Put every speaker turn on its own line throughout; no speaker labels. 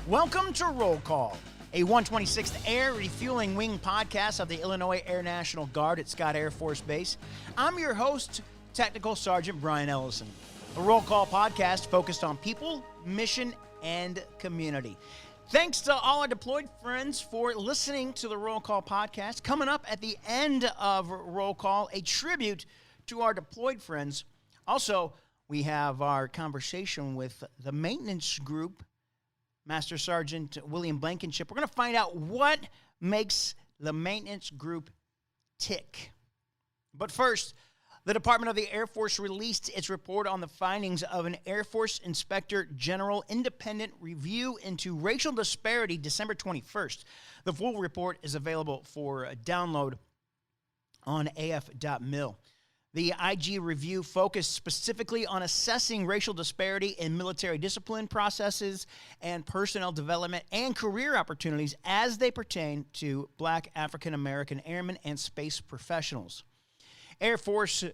Welcome to Roll Call, a 126th Air Refueling Wing podcast of the Illinois Air National Guard at Scott Air Force Base. I'm your host, Technical Sergeant Brian Ellison. A Roll Call podcast focused on people, mission, and community. Thanks to all our deployed friends for listening to the Roll Call podcast. Coming up at the end of Roll Call, a tribute to our deployed friends. Also, we have our conversation with the maintenance group, Master Sgt. William Blankenship. We're going to find out what makes the maintenance group tick. But first, the Department of the Air Force released its report on the findings of an Air Force Inspector General independent review into racial disparity December 21st. The full report is available for download on af.mil. The IG review focused specifically on assessing racial disparity in military discipline processes and personnel development and career opportunities as they pertain to Black African American airmen and space professionals. Air Force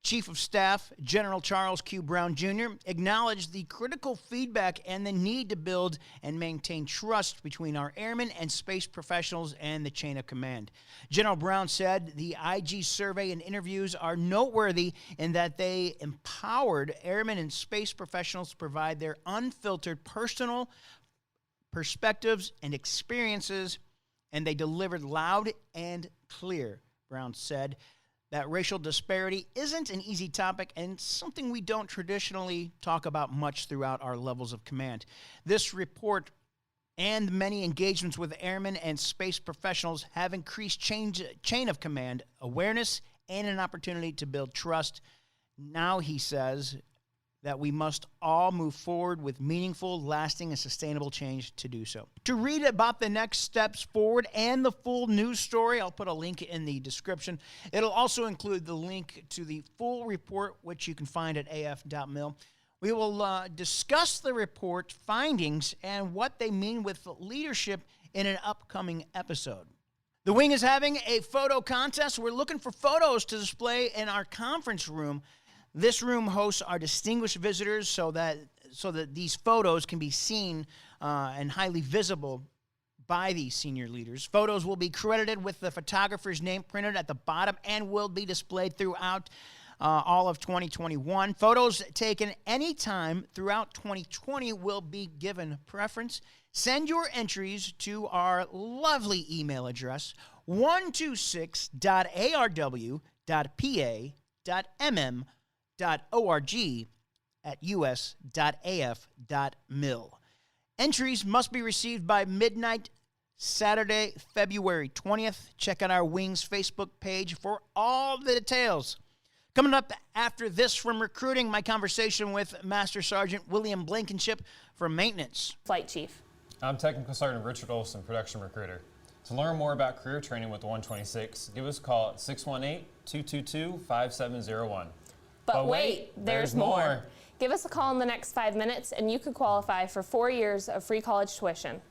Chief of Staff General Charles Q. Brown Jr. acknowledged the critical feedback and the need to build and maintain trust between our airmen and space professionals and the chain of command. General Brown said the IG survey and interviews are noteworthy in that they empowered airmen and space professionals to provide their unfiltered personal perspectives and experiences, and they delivered loud and clear, Brown said. That racial disparity isn't an easy topic and something we don't traditionally talk about much throughout our levels of command. This report and many engagements with airmen and space professionals have increased chain of command awareness and an opportunity to build trust. Now, he says that we must all move forward with meaningful, lasting, and sustainable change to do so. To read about the next steps forward and the full news story, I'll put a link in the description. It'll also include the link to the full report, which you can find at af.mil. We will discuss the report findings and what they mean with leadership in an upcoming episode. The Wing is having a photo contest. We're looking for photos to display in our conference room. This room hosts our distinguished visitors so that these photos can be seen and highly visible by these senior leaders. Photos will be credited with the photographer's name printed at the bottom and will be displayed throughout all of 2021. Photos taken anytime throughout 2020 will be given preference. Send your entries to our lovely email address, 126.arw.pa.mm.org at us.af.mil. Entries must be received by midnight Saturday, February 20th. Check out our Wings Facebook page for all the details. Coming up after this from recruiting, my conversation with Master Sergeant William Blankenship from maintenance.
Flight Chief.
I'm Technical Sergeant Richard Olson, Production Recruiter. To learn more about career training with the 126, give us a call at 618-222-5701.
But wait, there's more. Give us a call in the next 5 minutes and you could qualify for 4 years of free college tuition.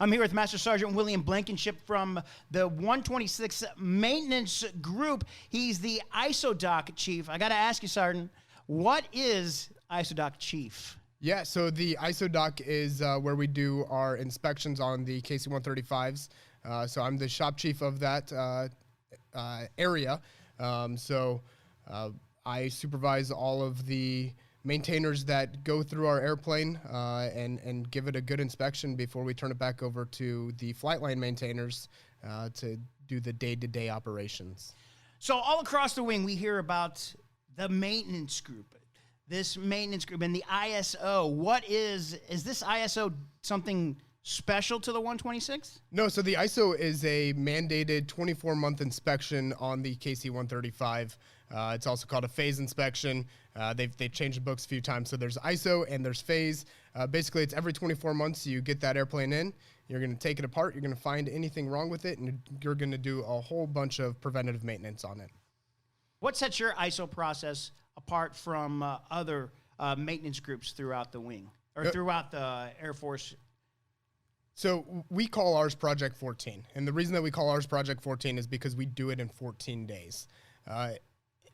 I'm here with Master Sergeant William Blankenship from the 126th Maintenance Group. He's the ISODOC Chief. I got to ask you, Sergeant, what is ISODOC Chief?
Yeah, so the ISODOC is where we do our inspections on the KC-135s. So I'm the shop chief of that area. I supervise all of the maintainers that go through our airplane and give it a good inspection before we turn it back over to the flight line maintainers to do the day-to-day operations.
So all across the wing, we hear about the maintenance group. This maintenance group and the ISO. What is this ISO something special to the 126?
No, so the ISO is a mandated 24-month inspection on the KC-135. It's also called a phase inspection. They've changed the books a few times. So there's ISO and there's phase. Basically, it's every 24 months you get that airplane in. You're going to take it apart. You're going to find anything wrong with it, and you're going to do a whole bunch of preventative maintenance on it.
What sets your ISO process apart from other maintenance groups throughout the wing or throughout the Air Force?
So we call ours Project 14. And the reason that we call ours Project 14 is because we do it in 14 days.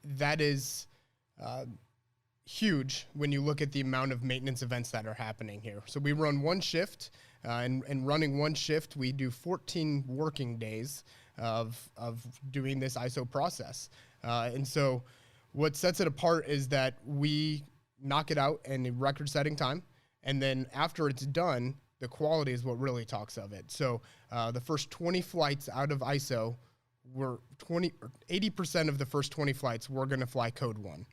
That is huge when you look at the amount of maintenance events that are happening here. So we run one shift, and running one shift, we do 14 working days of doing this ISO process. And so what sets it apart is that we knock it out in a record-setting time, and then after it's done, the quality is what really talks of it. So the first 20 flights out of ISO, 80% of the first 20 flights, we're going to fly code 1,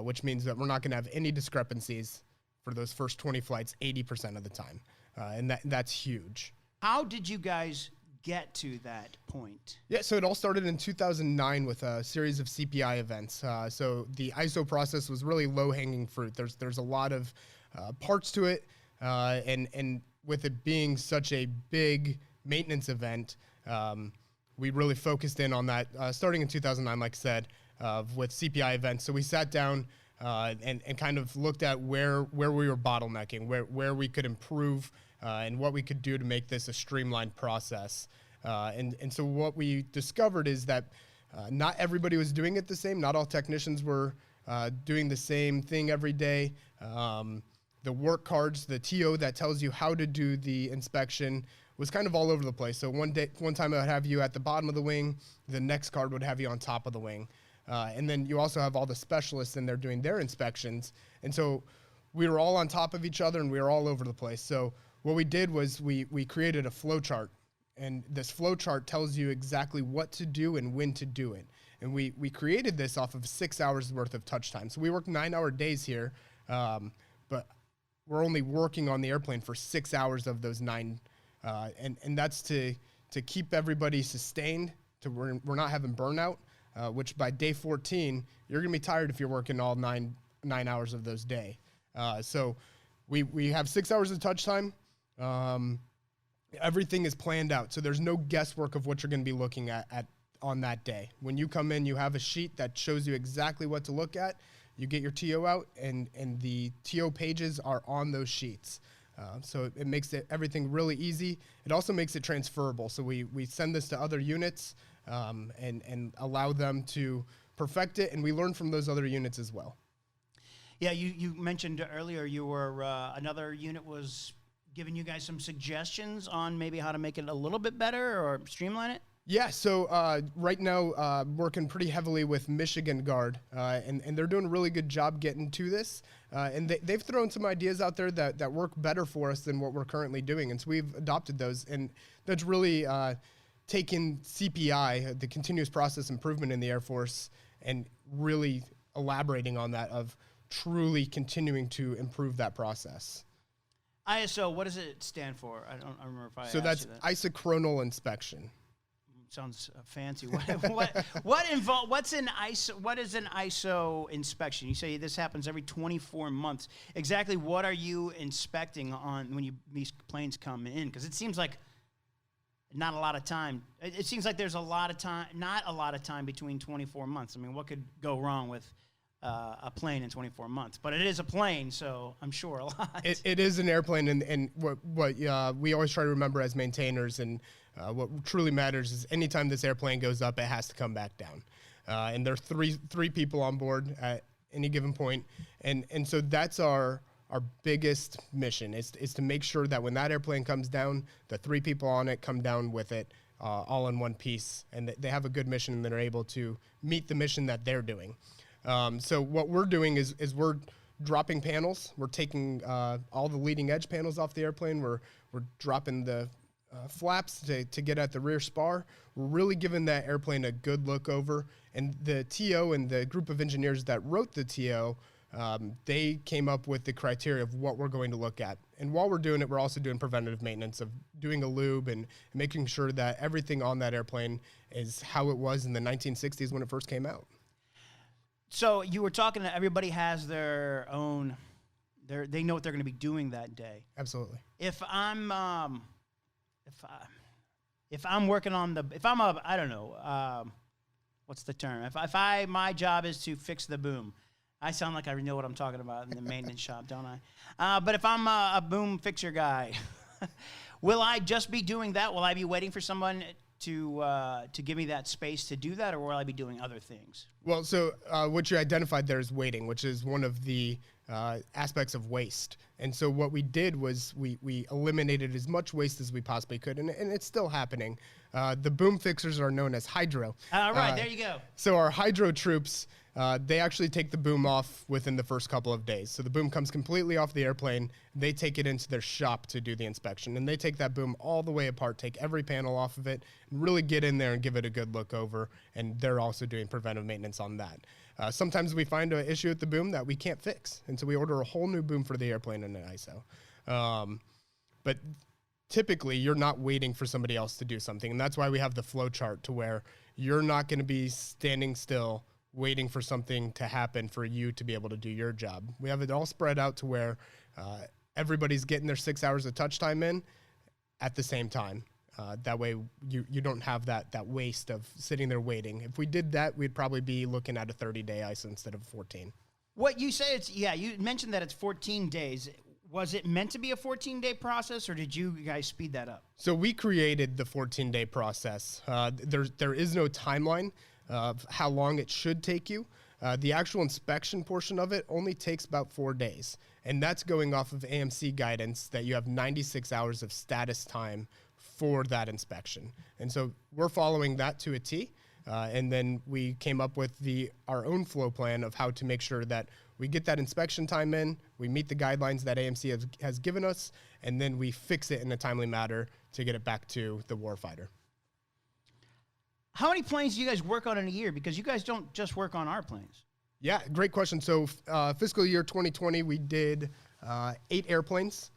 which means that we're not going to have any discrepancies for those first 20 flights 80% of the time. And that's huge.
How did you guys get to that point?
Yeah, so it all started in 2009 with a series of CPI events. So the ISO process was really low-hanging fruit. There's a lot of parts to it, and with it being such a big maintenance event, we really focused in on that starting in 2009, like I said, with CPI events. So we sat down and kind of looked at where we were bottlenecking, where we could improve, and what we could do to make this a streamlined process. And so what we discovered is that not everybody was doing it the same. Not all technicians were doing the same thing every day. The work cards, the TO that tells you how to do the inspection was kind of all over the place. So one time it would have you at the bottom of the wing, the next card would have you on top of the wing. And then you also have all the specialists in there doing their inspections. And so we were all on top of each other and we were all over the place. So what we did was we created a flow chart. And this flow chart tells you exactly what to do and when to do it. And we created this off of 6 hours worth of touch time. So we work 9-hour days here, but we're only working on the airplane for 6 hours of those 9. And that's to keep everybody sustained, we're not having burnout, which by day 14, you're going to be tired if you're working all nine hours of those day. So we have 6 hours of touch time. Everything is planned out, so there's no guesswork of what you're going to be looking at on that day. When you come in, you have a sheet that shows you exactly what to look at. You get your TO out, and the TO pages are on those sheets. So it makes everything really easy. It also makes it transferable. So we send this to other units and allow them to perfect it, and we learn from those other units as well.
Yeah, you mentioned earlier you were another unit was giving you guys some suggestions on maybe how to make it a little bit better or streamline it?
Yeah, so right now working pretty heavily with Michigan Guard, and they're doing a really good job getting to this. And they've thrown some ideas out there that work better for us than what we're currently doing. And so we've adopted those. And that's really taken CPI, the continuous process improvement in the Air Force, and really elaborating on that of truly continuing to improve that process.
ISO, what does it stand for? I remember if I
So
asked
that's
you that.
isochronal inspection.
Sounds fancy. What is an ISO inspection? You say this happens every 24 months. Exactly what are you inspecting on when these planes come in? Because it seems like not a lot of time. It seems like there's not a lot of time between 24 months. I mean, what could go wrong with a plane in 24 months? But it is a plane, so I'm sure a lot.
It is an airplane, and what we always try to remember as maintainers, and what truly matters is anytime this airplane goes up, it has to come back down. And there are three people on board at any given point, and so that's our biggest mission is to make sure that when that airplane comes down, the 3 people on it come down with it all in one piece, and they have a good mission and they're able to meet the mission that they're doing. So what we're doing is we're dropping panels. We're taking all the leading edge panels off the airplane. We're dropping the flaps to get at the rear spar. We're really giving that airplane a good look over. And the TO and the group of engineers that wrote the TO, they came up with the criteria of what we're going to look at. And while we're doing it, we're also doing preventative maintenance of doing a lube and making sure that everything on that airplane is how it was in the 1960s when it first came out.
So you were talking that everybody has their own, they know what they're going to be doing that day.
Absolutely.
If I'm working on I don't know, what's the term? My job is to fix the boom. I sound like I know what I'm talking about in the maintenance shop, don't I? But if I'm a boom fixer guy, will I just be doing that? Will I be waiting for someone to give me that space to do that, or will I be doing other things?
Well, so what you identified there is weighting, which is one of the aspects of waste. And so what we did was we eliminated as much waste as we possibly could, and it's still happening. The boom fixers are known as hydro.
All right, there you go.
So our hydro troops, they actually take the boom off within the first couple of days. So the boom comes completely off the airplane. They take it into their shop to do the inspection. And they take that boom all the way apart, take every panel off of it, and really get in there and give it a good look over. And they're also doing preventive maintenance on that. Sometimes we find an issue with the boom that we can't fix. And so we order a whole new boom for the airplane in an ISO. But typically, you're not waiting for somebody else to do something. And that's why we have the flow chart to where you're not going to be standing still waiting for something to happen for you to be able to do your job. We have it all spread out to where everybody's getting their 6 hours of touch time in at the same time. That way you don't have that waste of sitting there waiting. If we did that, we'd probably be looking at a 30-day ISO instead of 14.
What you say you mentioned that it's 14 days. Was it meant to be a 14-day process, or did you guys speed that up?
So we created the 14-day process. There is no timeline of how long it should take you. The actual inspection portion of it only takes about 4 days. And that's going off of AMC guidance that you have 96 hours of status time for that inspection. And so we're following that to a T. And then we came up with our own flow plan of how to make sure that we get that inspection time in, we meet the guidelines that AMC has given us, and then we fix it in a timely manner to get it back to the warfighter.
How many planes do you guys work on in a year? Because you guys don't just work on our planes.
Yeah, great question. So fiscal year 2020, we did 8 airplanes,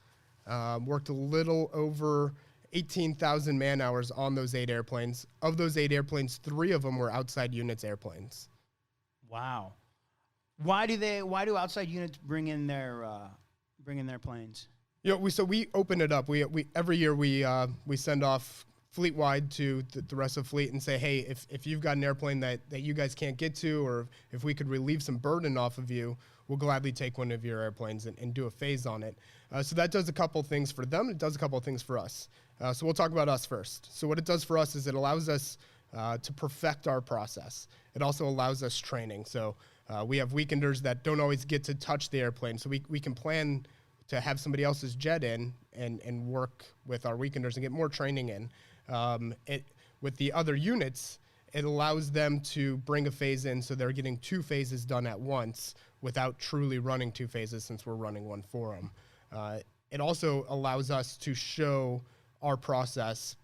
worked a little over 18,000 man hours on those 8 airplanes. Of those 8 airplanes, 3 of them were outside units airplanes.
Wow. Why do outside units bring in their planes?
You know, we open it up. We every year we send off fleet-wide to the rest of the fleet and say, hey, if you've got an airplane that you guys can't get to, or if we could relieve some burden off of you, we'll gladly take one of your airplanes and do a phase on it. So that does a couple things for them. It does a couple things for us. So we'll talk about us first. So what it does for us is it allows us to perfect our process. It also allows us training. So we have weekenders that don't always get to touch the airplane. So we can plan to have somebody else's jet in and work with our weekenders and get more training in. With the other units, it allows them to bring a phase in so they're getting 2 phases done at once without truly running 2 phases since we're running one for them. It also allows us to show our process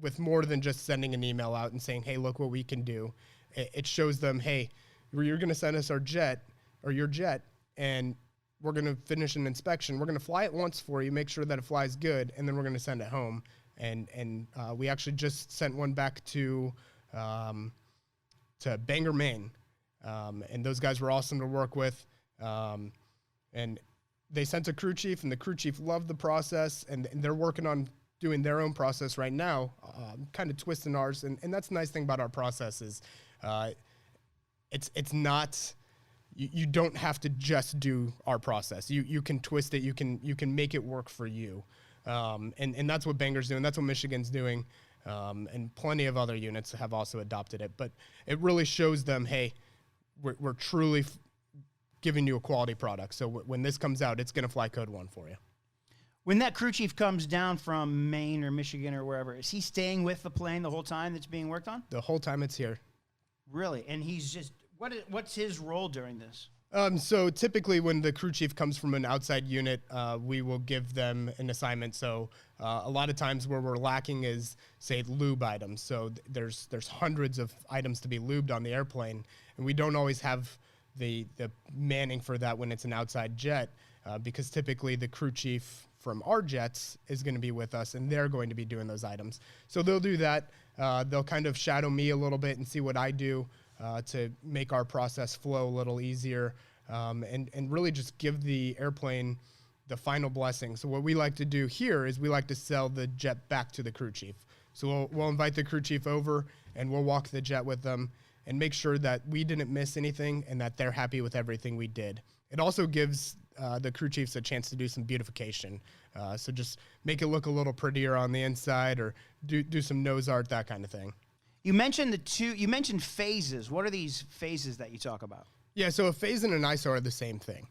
with more than just sending an email out and saying, hey, look what we can do. It shows them, hey, you're going to send us our jet or your jet, and we're going to finish an inspection. We're going to fly it once for you, make sure that it flies good, and then we're going to send it home. And we actually just sent one back to Bangor, Maine. And those guys were awesome to work with. And they sent a crew chief, and the crew chief loved the process, and they're working on doing their own process right now, kind of twisting ours. And that's the nice thing about our process is it's not, you don't have to just do our process. You can twist it. You can make it work for you. And that's what Bangor's doing. That's what Michigan's doing. And plenty of other units have also adopted it. But it really shows them, hey, we're truly giving you a quality product. So when this comes out, it's going to fly code 1 for you.
When that crew chief comes down from Maine or Michigan or wherever, is he staying with the plane the whole time that's being worked on?
The whole time it's here.
Really? And he's just, what's his role during this?
So typically when the crew chief comes from an outside unit, we will give them an assignment. So a lot of times where we're lacking is, say, lube items. So there's hundreds of items to be lubed on the airplane, and we don't always have the manning for that when it's an outside jet, because typically the crew chief from our jets is going to be with us, and they're going to be doing those items. So they'll do that. They'll kind of shadow me a little bit and see what I do to make our process flow a little easier, and really just give the airplane the final blessing. So what we like to do here is we like to sell the jet back to the crew chief. So we'll invite the crew chief over, and we'll walk the jet with them and make sure that we didn't miss anything and that they're happy with everything we did. It also gives the crew chiefs a chance to do some beautification. So just make it look a little prettier on the inside, or do some nose art, that kind of thing.
You mentioned you mentioned phases. What are these phases that you talk about?
Yeah, so a phase and an ISO are the same thing.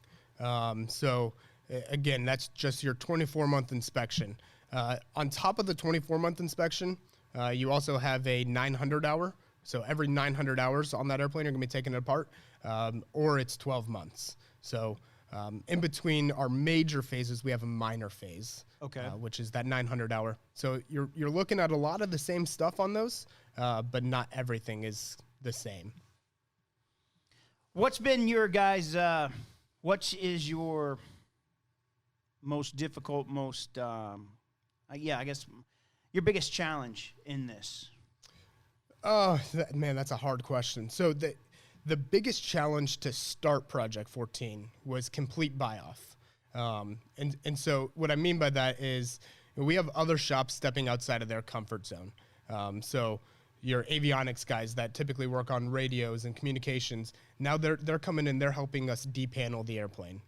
Again, that's just your 24-month inspection. On top of the 24-month inspection, you also have a 900-hour. So every 900 hours on that airplane, you're going to be taking it apart, or it's 12 months. So in between our major phases, we have a minor phase, which is that 900-hour. So you're looking at a lot of the same stuff on those, but not everything is the same.
What's been your guys' what is your most difficult, I guess, your biggest challenge in this?
Oh, man, that's a hard question. So the biggest challenge to start Project 14 was complete buy-off. And so what I mean by that is we have other shops stepping outside of their comfort zone. So your avionics guys that typically work on radios and communications, now they're coming in, they're helping us depanel the airplane.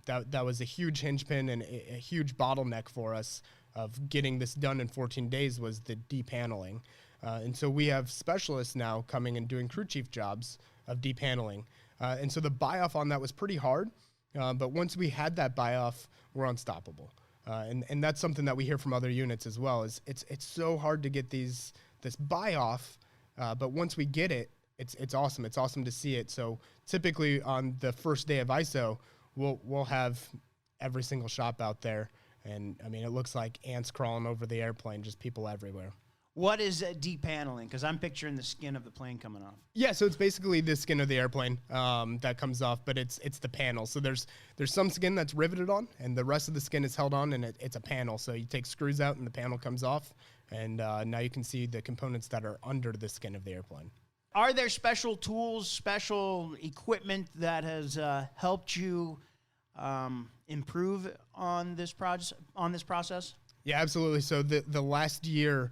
That was a huge hinge pin and a huge bottleneck for us of getting this done in 14 days was the depaneling. And so we have specialists now coming and doing crew chief jobs of depaneling. And so the buy-off on that was pretty hard. But once we had that buy-off, we're unstoppable. And that's something that we hear from other units as well, is it's so hard to get this buy-off. But once we get it, it's awesome. It's awesome to see it. So typically on the first day of ISO, we'll have every single shop out there. And I mean, it looks like ants crawling over the airplane, just people everywhere.
What is depaneling? Because I'm picturing the skin of the plane coming off.
Yeah, so it's basically the skin of the airplane that comes off, but it's the panel. So there's some skin that's riveted on, and the rest of the skin is held on, and it's a panel. So you take screws out, and the panel comes off, and now you can see the components that are under the skin of the airplane.
Are there special tools, special equipment that has helped you improve on this process? Yeah,
absolutely. So the last year,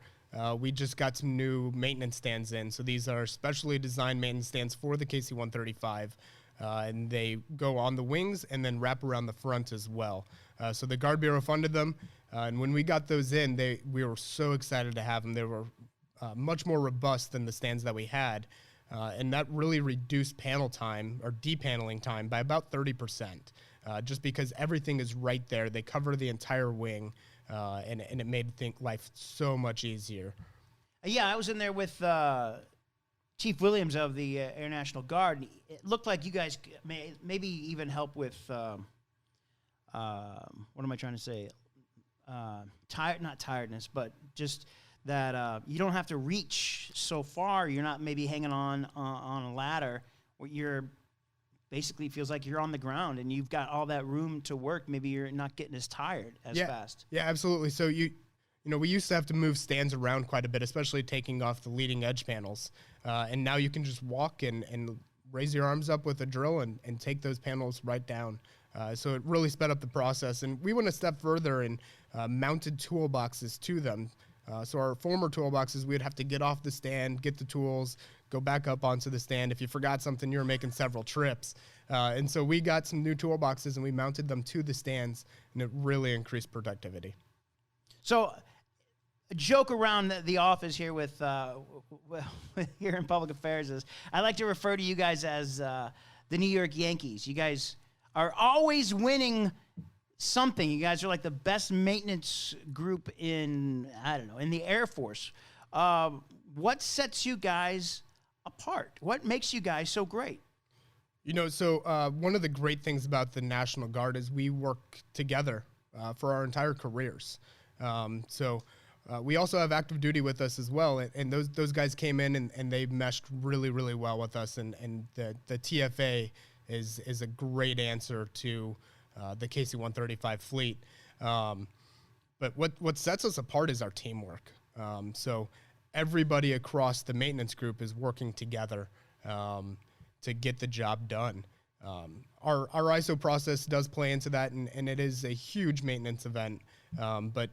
we just got some new maintenance stands in. So these are specially designed maintenance stands for the KC-135, and they go on the wings and then wrap around the front as well. So the Guard Bureau funded them, and when we got those in, we were so excited to have them. They were much more robust than the stands that we had, and that really reduced panel time or depaneling time by about 30%, just because everything is right there. They cover the entire wing. And it made life so much easier.
Yeah, I was in there with Chief Williams of the Air National Guard. And it looked like you guys maybe even help with, what am I trying to say? Not tiredness, but just that you don't have to reach so far. You're not maybe hanging on a ladder. You're basically feels like you're on the ground and you've got all that room to work. Maybe you're not getting as tired as fast.
Yeah, absolutely. So we used to have to move stands around quite a bit, especially taking off the leading edge panels. And now you can just walk and raise your arms up with a drill and take those panels right down. So it really sped up the process. And we went a step further and mounted toolboxes to them. So our former toolboxes, we'd have to get off the stand, get the tools, go back up onto the stand. If you forgot something, you were making several trips. And so we got some new toolboxes and we mounted them to the stands, and it really increased productivity.
So a joke around the office here with here in public affairs is I like to refer to you guys as the New York Yankees. You guys are always winning something. You guys are like the best maintenance group in the Air Force. What sets you guys apart? What makes you guys so great?
So one of the great things about the National Guard is we work together for our entire careers. We also have active duty with us as well, and those guys came in and they meshed really, really well with us, and the TFA is a great answer to the KC-135 fleet. But what sets us apart is our teamwork. So everybody across the maintenance group is working together to get the job done. Our ISO process does play into that, and it is a huge maintenance event. But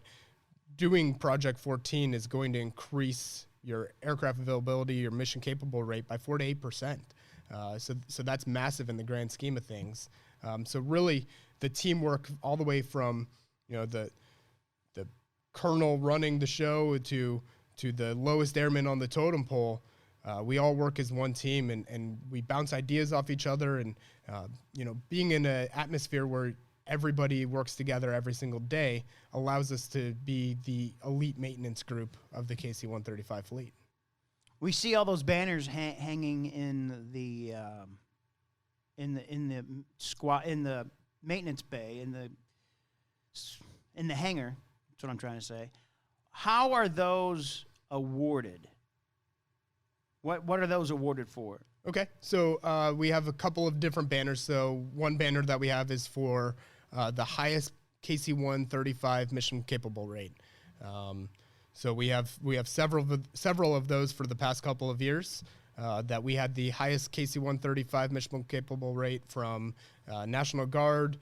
doing Project 14 is going to increase your aircraft availability, your mission capable rate by 4 to 8%. So that's massive in the grand scheme of things. So really, the teamwork all the way from the colonel running the show to the lowest airman on the totem pole. We all work as one team, and we bounce ideas off each other. And being in an atmosphere where everybody works together every single day allows us to be the elite maintenance group of the KC-135 fleet.
We see all those banners hanging in the squad, in the maintenance bay, in the hangar. That's what I'm trying to say. How are those awarded? What are those awarded for?
Okay, so we have a couple of different banners. So one banner that we have is for the highest KC-135 mission capable rate. So we have several of those for the past couple of years. That we had the highest KC-135 mission capable rate from National Guard,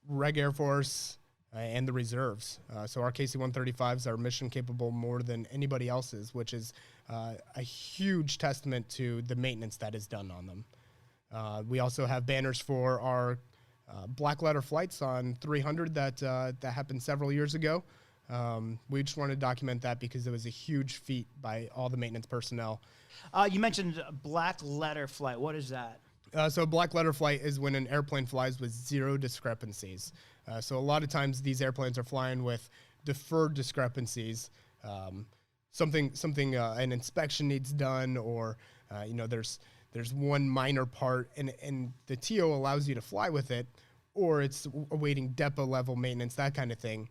Reg Air Force, and the reserves. So our KC-135s are mission capable more than anybody else's, which is a huge testament to the maintenance that is done on them. We also have banners for our black letter flights on 300 that happened several years ago. We just wanted to document that because it was a huge feat by all the maintenance personnel.
You mentioned black letter flight. What is that?
So black letter flight is when an airplane flies with zero discrepancies. So a lot of times these airplanes are flying with deferred discrepancies. Something an inspection needs done, or there's one minor part, and the TO allows you to fly with it, or it's awaiting depot level maintenance, that kind of thing.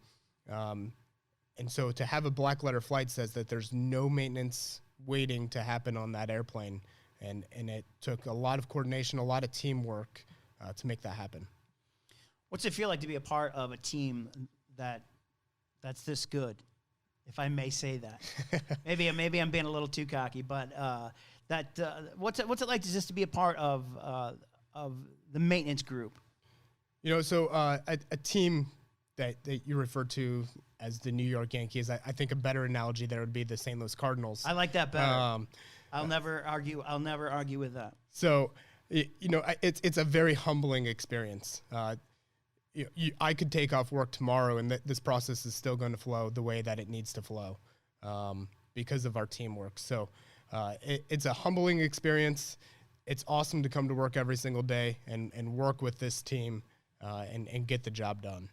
And so to have a black letter flight says that there's no maintenance waiting to happen on that airplane. And it took a lot of coordination, a lot of teamwork to make that happen.
What's it feel like to be a part of a team that's this good, if I may say that? maybe I'm being a little too cocky, but what's it like just to be a part of the maintenance group?
So a team that you refer to as the New York Yankees, I think a better analogy there would be the St. Louis Cardinals.
I like that better. I'll never argue with that.
So, it's a very humbling experience. I could take off work tomorrow, and this process is still going to flow the way that it needs to flow because of our teamwork. So, it's a humbling experience. It's awesome to come to work every single day and work with this team and get the job done.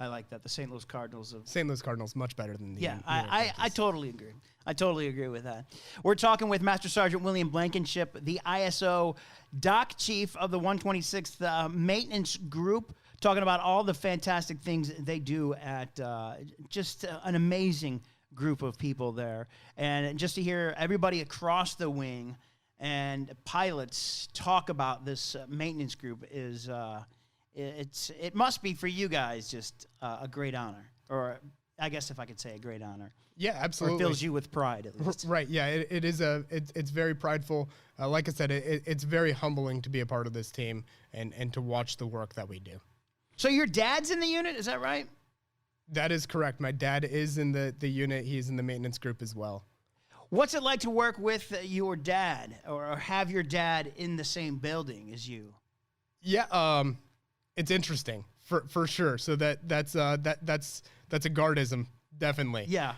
I like that. The St. Louis Cardinals.
St. Louis Cardinals, much better than the New York
I totally agree. I totally agree with that. We're talking with Master Sgt. William Blankenship, the ISO Dock Chief of the 126th Maintenance Group, talking about all the fantastic things they do at just an amazing group of people there. And just to hear everybody across the wing and pilots talk about this maintenance group is... It must be for you guys just a great honor, or I guess if I could say a great honor.
Yeah, absolutely.
Or fills you with pride, at least.
Right. Yeah, it is it's very prideful. Like I said, it's very humbling to be a part of this team and to watch the work that we do.
So your dad's in the unit, is that right?
That is correct. My dad is in the unit. He's in the maintenance group as well.
What's it like to work with your dad, or have your dad in the same building as you?
Yeah. It's interesting for sure. So that's a guardism, definitely.
Yeah.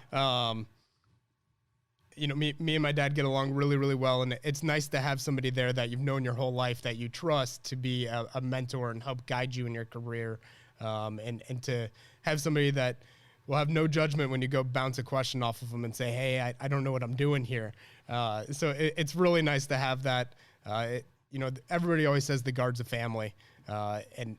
Me and my dad get along really, really well, and it's nice to have somebody there that you've known your whole life that you trust to be a mentor and help guide you in your career, and to have somebody that will have no judgment when you go bounce a question off of them and say, hey, I don't know what I'm doing here. So it's really nice to have that. Everybody always says the Guard's a family, and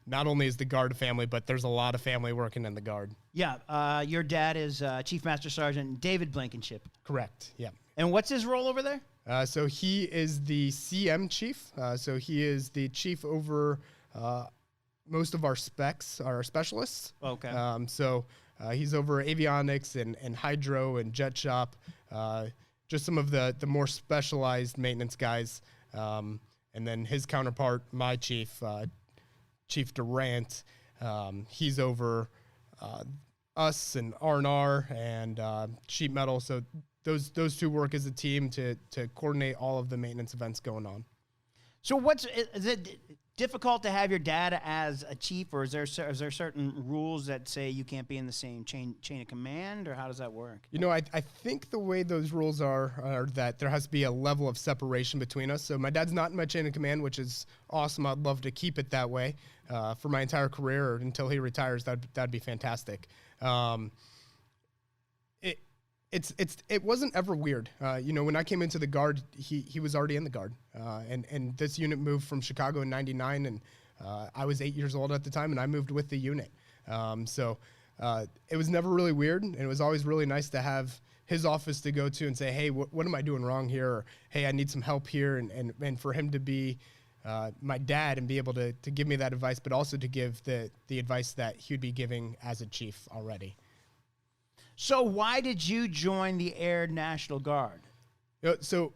not only is the Guard a family, but there's a lot of family working in the Guard.
Yeah. Your dad is Chief Master Sergeant David Blankenship.
Correct. Yeah.
And what's his role over there?
So he is the CM chief. So he is the chief over most of our specs, our specialists.
Okay.
So he's over avionics and hydro and jet shop, just some of the more specialized maintenance guys. And then his counterpart, my chief, Chief Durant, he's over us and R&R and sheet metal. So those two work as a team to coordinate all of the maintenance events going on.
So is it difficult to have your dad as a chief, or is there certain rules that say you can't be in the same chain of command, or how does that work?
You know, I think the way those rules are that there has to be a level of separation between us. So my dad's not in my chain of command, which is awesome. I'd love to keep it that way for my entire career or until he retires. That'd be fantastic. It wasn't ever weird. You know, when I came into the Guard, he was already in the Guard. And this unit moved from Chicago in '99, and I was 8 years old at the time, and I moved with the unit. So it was never really weird, and it was always really nice to have his office to go to and say, hey, what am I doing wrong here? Or, hey, I need some help here. And for him to be my dad and be able to give me that advice, but also to give the advice that he would be giving as a chief already.
So why did you join the Air National Guard?
You know, so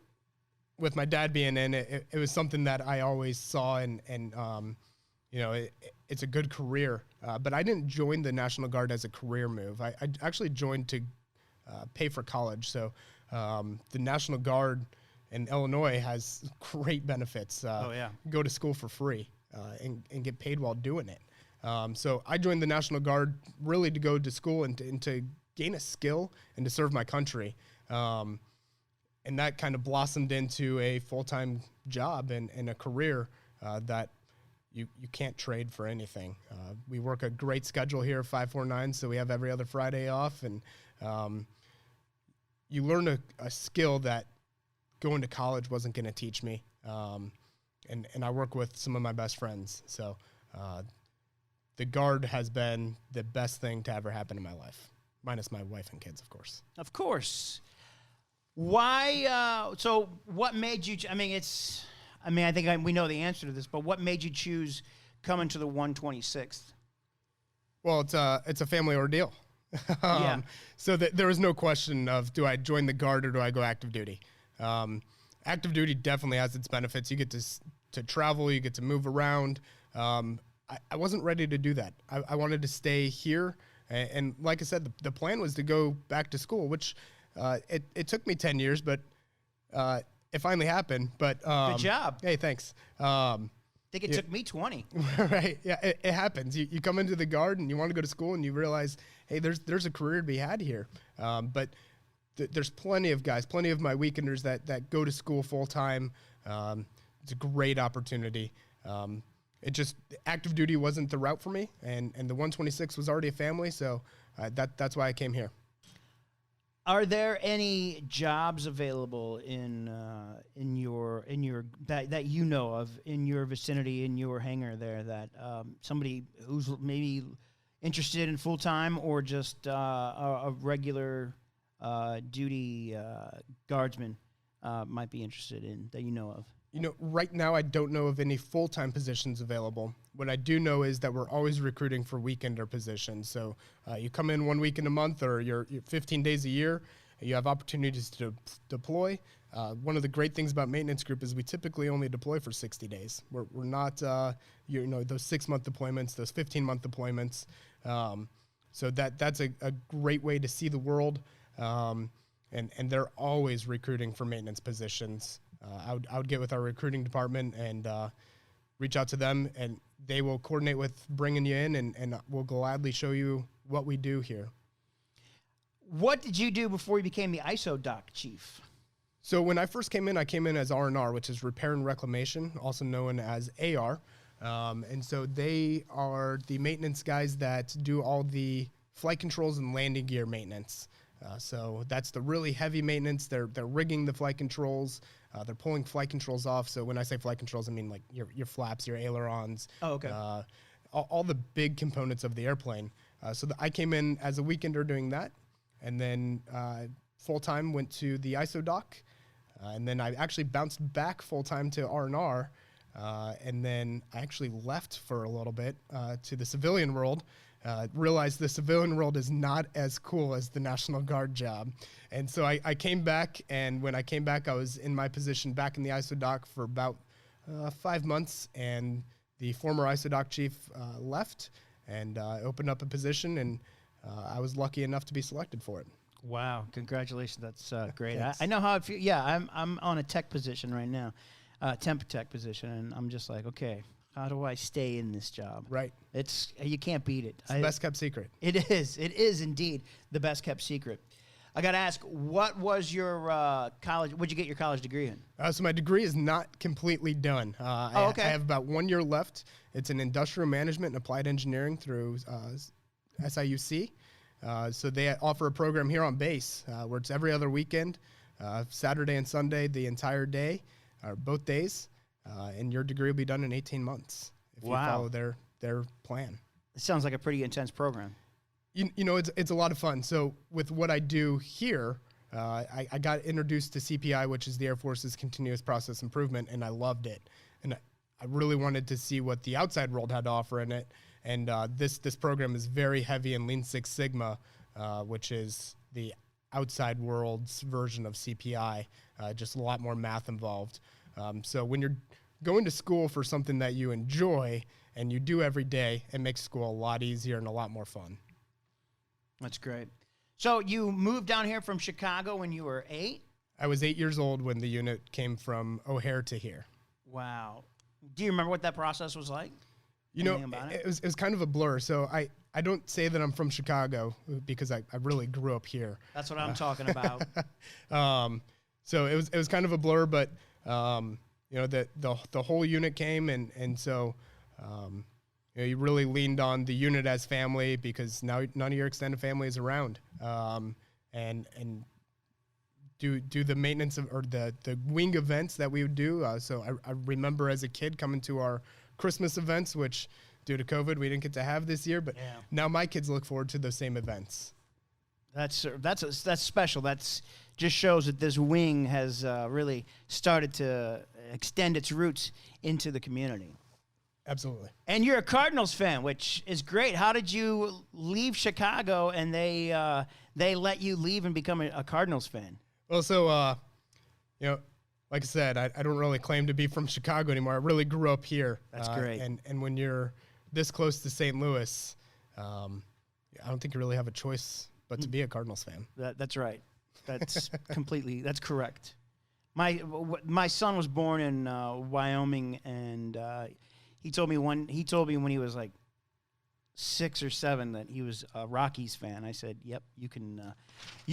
with my dad being in it, it was something that I always saw, and you know, it's a good career. But I didn't join the National Guard as a career move. I actually joined to pay for college. So the National Guard in Illinois has great benefits. Go to school for free and get paid while doing it. So I joined the National Guard really to go to school and to gain a skill and to serve my country. And that kind of blossomed into a full-time job and a career that you can't trade for anything. We work a great schedule here, 549, so we have every other Friday off, and you learn a skill that going to college wasn't going to teach me. And I work with some of my best friends. So the Guard has been the best thing to ever happen in my life, minus my wife and kids, of course.
Of course. Why? So what made you? I think we know the answer to this, but what made you choose coming to the 126th?
Well, it's a family ordeal.
Yeah.
So there was no question of, do I join the Guard or do I go active duty? Active duty definitely has its benefits. You get to travel, you get to move around. I wasn't ready to do that. I wanted to stay here. And like I said, the plan was to go back to school, which it took me 10 years, but it finally happened. But
good job.
Hey, thanks.
I think it took me 20.
Right. Yeah, it happens. You come into the Guard and you want to go to school and you realize, hey, there's a career to be had here. But there's plenty of guys, plenty of my weekenders that go to school full time. It's a great opportunity. It just, active duty wasn't the route for me, and the 126 was already a family, so that's why I came here.
Are there any jobs available in your that you know of in your vicinity, in your hangar there, that somebody who's maybe interested in full time or just a regular duty guardsman might be interested in, that you know of?
You know, right now I don't know of any full-time positions available. What I do know is that we're always recruiting for weekender positions. So you come in 1 week in a month, or you're 15 days a year, you have opportunities to deploy. One of the great things about maintenance group is we typically only deploy for 60 days. We're not, those 6-month deployments, those 15-month deployments. So that's a great way to see the world. And they're always recruiting for maintenance positions. I would get with our recruiting department and reach out to them, and they will coordinate with bringing you in, and we'll gladly show you what we do here.
What did you do before you became the ISO doc chief?
So when I first came in, I came in as R&R, which is Repair and Reclamation, also known as AR. And so they are the maintenance guys that do all the flight controls and landing gear maintenance. So that's the really heavy maintenance. They're rigging the flight controls. They're pulling flight controls off. So when I say flight controls, I mean like your flaps, your ailerons.
Oh, okay.
All the big components of the airplane. So I came in as a weekender doing that, and then full-time went to the ISO doc, and then I actually bounced back full-time to R&R, and then I actually left for a little bit to the civilian world. Realized the civilian world is not as cool as the National Guard job. And so I came back, and when I came back, I was in my position back in the ISO doc for about 5 months, and the former ISO doc chief left, and opened up a position, and I was lucky enough to be selected for it.
Wow, congratulations. That's great. I know how it feels. Yeah, I'm on a tech position right now. temp tech position, and I'm just like, okay, how do I stay in this job?
Right.
You can't beat it.
It's the best kept secret.
It is indeed the best kept secret. I got to ask, what was your college? What'd you get your college degree in?
So my degree is not completely done.
Okay.
I have about 1 year left. It's in industrial management and applied engineering through SIUC. So they offer a program here on base where it's every other weekend, Saturday and Sunday, the entire day, or both days, and your degree will be done in 18 months if you follow their plan.
It sounds like a pretty intense program.
You know, it's a lot of fun. So with what I do here, I got introduced to CPI, which is the Air Force's continuous process improvement, and I loved it. And I really wanted to see what the outside world had to offer in it. And this program is very heavy in Lean Six Sigma, which is the outside world's version of CPI, just a lot more math involved. So when you're going to school for something that you enjoy and you do every day, it makes school a lot easier and a lot more fun.
That's great. So you moved down here from Chicago when you were 8?
I was 8 years old when the unit came from O'Hare to here.
Wow. Do you remember what that process was like?
You know,
Anything about
it was kind of a blur. So I don't say that I'm from Chicago because I really grew up here.
That's what I'm talking about.
So it was kind of a blur, but you know, the whole unit came, and so you know, you really leaned on the unit as family because now none of your extended family is around, and do the maintenance of, or the wing events that we would do. So I remember as a kid coming to our Christmas events, which due to COVID we didn't get to have this year, but now my kids look forward to those same events. That's
special. That's just shows that this wing has really started to extend its roots into the community.
Absolutely.
And you're a Cardinals fan, which is great. How did you leave Chicago and they let you leave and become a Cardinals fan?
Well, so you know, like I said, I don't really claim to be from Chicago anymore. I really grew up here.
That's great.
And when you're this close to St. Louis, I don't think you really have a choice but to be a Cardinals fan.
That's right. That's that's correct. My son was born in Wyoming, and he told me when he was like 6 or 7 that he was a Rockies fan. I said, "Yep, you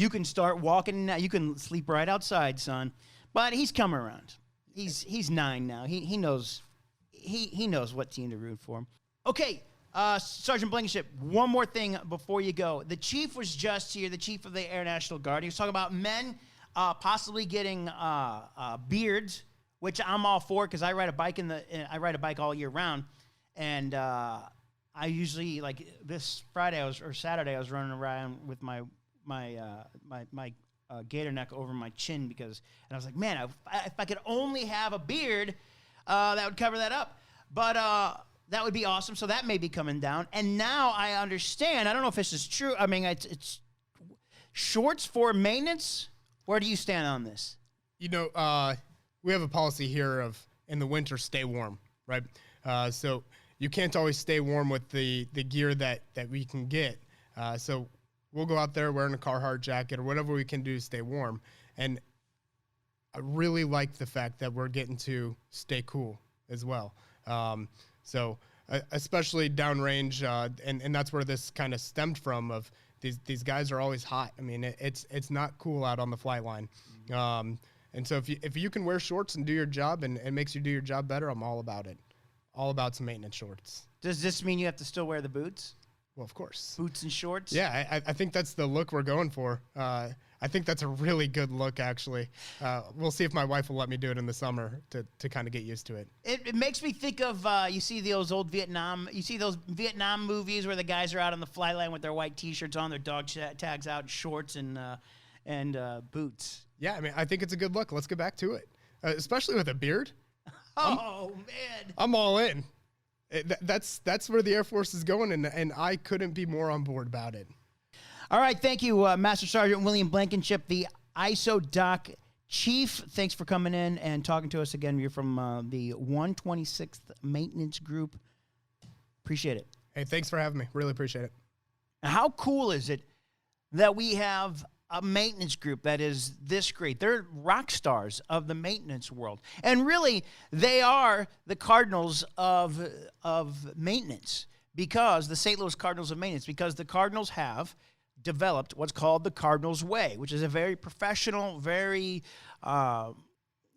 can start walking now. You can sleep right outside, son." But he's come around. He's 9 now. He knows what team to root for. Okay, Sergeant Blankenship, one more thing before you go. The chief was just here, the chief of the Air National Guard. He was talking about men possibly getting beards, which I'm all for because I ride a bike all year round, and I usually, like this Friday or Saturday I was running around with my gator neck over my chin and I was like, man, if I could only have a beard, that would cover that up. But that would be awesome. So that may be coming down. And now I understand. I don't know if this is true. I mean, it's shorts for maintenance. Where do you stand on this?
You know, we have a policy here of in the winter, stay warm, right? So you can't always stay warm with the gear that we can get. So we'll go out there wearing a Carhartt jacket or whatever we can do to stay warm. And I really like the fact that we're getting to stay cool as well. So especially downrange, and that's where this kind of stemmed from. Of these guys are always hot. I mean, it's not cool out on the flight line. And so if you can wear shorts and do your job and it makes you do your job better, I'm all about it. All about some maintenance shorts.
Does this mean you have to still wear the boots?
Well, of course.
Boots and shorts?
Yeah, I think that's the look we're going for. I think that's a really good look, actually. We'll see if my wife will let me do it in the summer to kind of get used to it.
It makes me think of, you see those Vietnam movies where the guys are out on the flight line with their white T-shirts on, their dog tags out, shorts and boots.
Yeah, I mean, I think it's a good look. Let's get back to it, especially with a beard.
Man.
I'm all in. That's where the Air Force is going, and I couldn't be more on board about it.
All right, thank you, Master Sergeant William Blankenship, the ISO Doc Chief. Thanks for coming in and talking to us again. You're from the 126th Maintenance Group. Appreciate it.
Hey, thanks for having me. Really appreciate it.
How cool is it that we have a maintenance group that is this great. They're rock stars of the maintenance world. And really, they are the Cardinals of maintenance, because the St. Louis Cardinals of maintenance, because the Cardinals have developed what's called the Cardinals Way, which is a very professional, very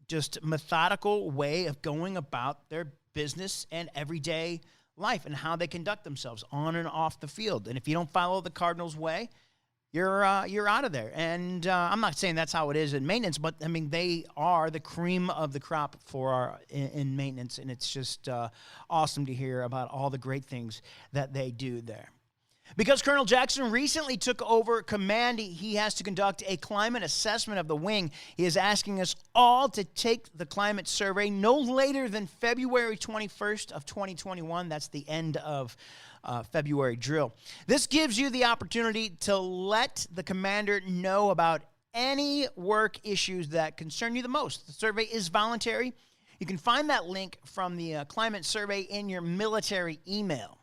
just methodical way of going about their business and everyday life and how they conduct themselves on and off the field. And if you don't follow the Cardinals Way, you're out of there. And I'm not saying that's how it is in maintenance, but I mean, they are the cream of the crop for in maintenance, and it's just awesome to hear about all the great things that they do there. Because Colonel Jackson recently took over command, he has to conduct a climate assessment of the wing. He is asking us all to take the climate survey no later than February 21st of 2021. That's the end of February drill. This gives you the opportunity to let the commander know about any work issues that concern you the most. The survey is voluntary. You can find that link from the climate survey in your military email.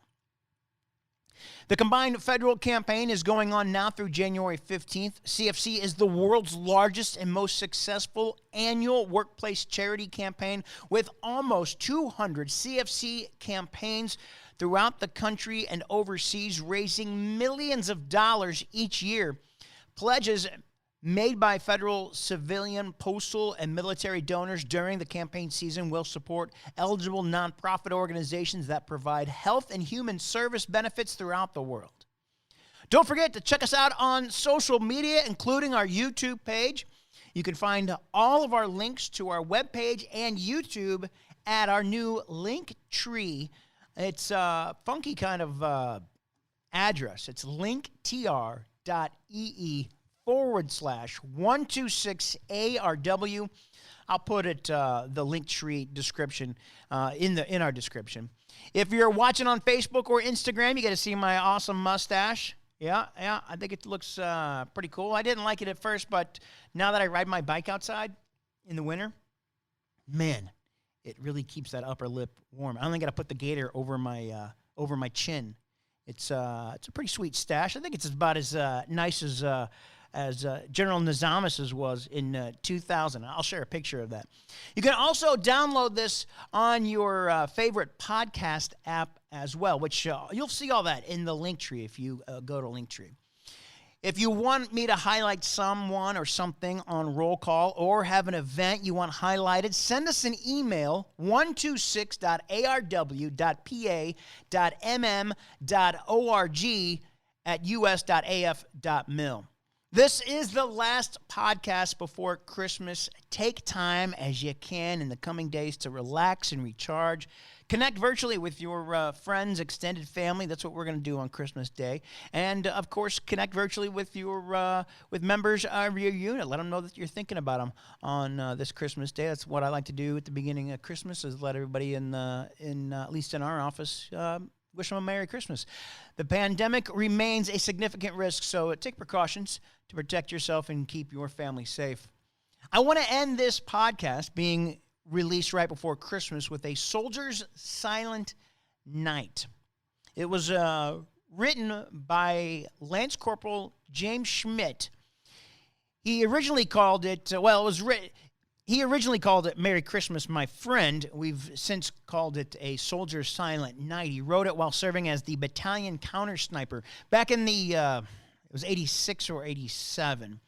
The combined federal campaign is going on now through January 15th. CFC is the world's largest and most successful annual workplace charity campaign, with almost 200 CFC campaigns throughout the country and overseas, raising millions of dollars each year. Pledges made by federal, civilian, postal, and military donors during the campaign season will support eligible nonprofit organizations that provide health and human service benefits throughout the world. Don't forget to check us out on social media, including our YouTube page. You can find all of our links to our webpage and YouTube at our new link tree. It's a funky kind of address. It's linktr.ee/126ARW. I'll put it the link tree description in our description. If you're watching on Facebook or Instagram, you get to see my awesome mustache. Yeah, I think it looks pretty cool. I didn't like it at first, but now that I ride my bike outside in the winter, man, it really keeps that upper lip warm. I only got to put the gaiter over my chin. It's a pretty sweet stash. I think it's about as nice as General Nizamis's was in 2000. I'll share a picture of that. You can also download this on your favorite podcast app as well, which you'll see all that in the link tree if you go to Linktree. If you want me to highlight someone or something on roll call, or have an event you want highlighted, send us an email, 126.arw.pa.mm.org@us.af.mil. This is the last podcast before Christmas. Take time as you can in the coming days to relax and recharge. Connect virtually with your friends, extended family. That's what we're going to do on Christmas Day. And, of course, connect virtually with your with members of your unit. Let them know that you're thinking about them on this Christmas Day. That's what I like to do at the beginning of Christmas, is let everybody at least in our office, wish them a Merry Christmas. The pandemic remains a significant risk, so take precautions to protect yourself and keep your family safe. I want to end this podcast being released right before Christmas with a Soldier's Silent Night. It was written by Lance Corporal James Schmidt. He originally called it, he originally called it Merry Christmas, My Friend. We've since called it a Soldier's Silent Night. He wrote it while serving as the battalion counter sniper back in the, it was 86 or 87.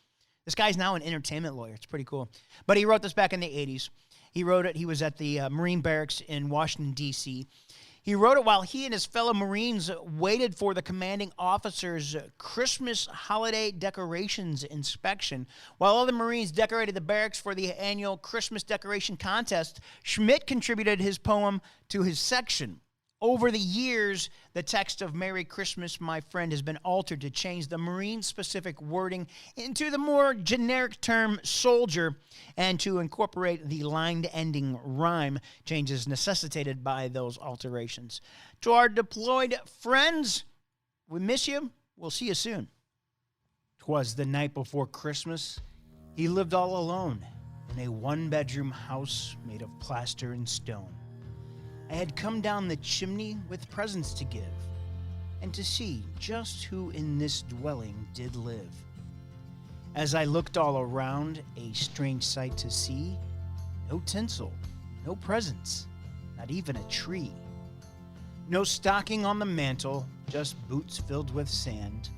This guy's now an entertainment lawyer. It's pretty cool. But he wrote this back in the 80s. He wrote it. He was at the Marine Barracks in Washington, D.C. He wrote it while he and his fellow Marines waited for the commanding officer's Christmas holiday decorations inspection. While other Marines decorated the barracks for the annual Christmas decoration contest, Schmidt contributed his poem to his section. Over the years, the text of Merry Christmas, My Friend has been altered to change the Marine-specific wording into the more generic term soldier and to incorporate the line-ending rhyme changes necessitated by those alterations. To our deployed friends, we miss you. We'll see you soon. 'Twas the night before Christmas. He lived all alone in a one-bedroom house made of plaster and stone. I had come down the chimney with presents to give, and to see just who in this dwelling did live. As I looked all around, a strange sight to see. No tinsel, no presents, not even a tree. No stocking on the mantle, just boots filled with sand.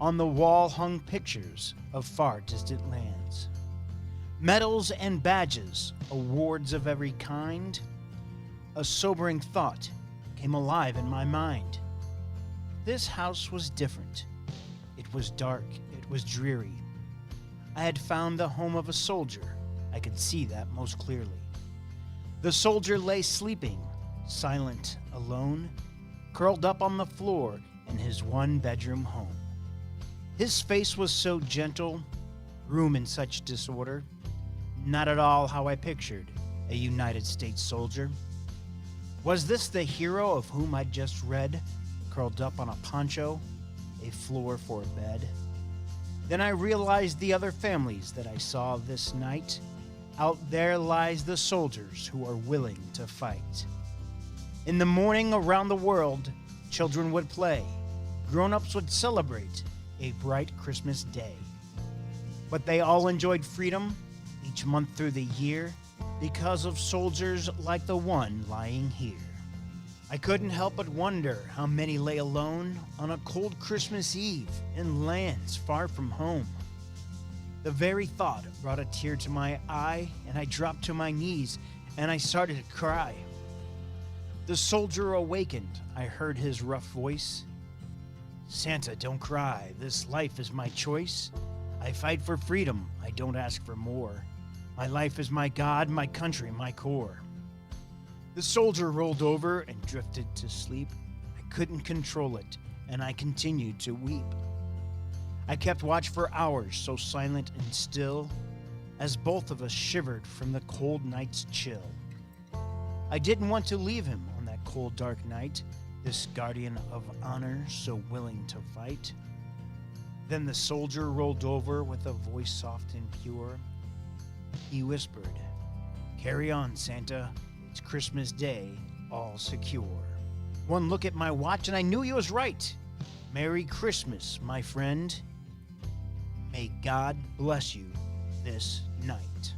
On the wall hung pictures of far distant lands. Medals and badges, awards of every kind. A sobering thought came alive in my mind. This house was different. It was dark, it was dreary. I had found the home of a soldier. I could see that most clearly. The soldier lay sleeping, silent, alone, curled up on the floor in his one-bedroom home. His face was so gentle, room in such disorder, not at all how I pictured a United States soldier. Was this the hero of whom I'd just read, curled up on a poncho, a floor for a bed? Then I realized the other families that I saw this night. Out there lies the soldiers who are willing to fight. In the morning around the world, children would play. Grown-ups would celebrate a bright Christmas day. But they all enjoyed freedom each month through the year because of soldiers like the one lying here. I couldn't help but wonder how many lay alone on a cold Christmas Eve in lands far from home. The very thought brought a tear to my eye, and I dropped to my knees and I started to cry. The soldier awakened. I heard his rough voice. "Santa, don't cry. This life is my choice. I fight for freedom. I don't ask for more. My life is my God, my country, my core." The soldier rolled over and drifted to sleep. I couldn't control it, and I continued to weep. I kept watch for hours, so silent and still, as both of us shivered from the cold night's chill. I didn't want to leave him on that cold, dark night, this guardian of honor so willing to fight. Then the soldier rolled over with a voice soft and pure. He whispered, "Carry on, Santa. It's Christmas Day, all secure." One look at my watch and I knew he was right. Merry Christmas, my friend. May God bless you this night.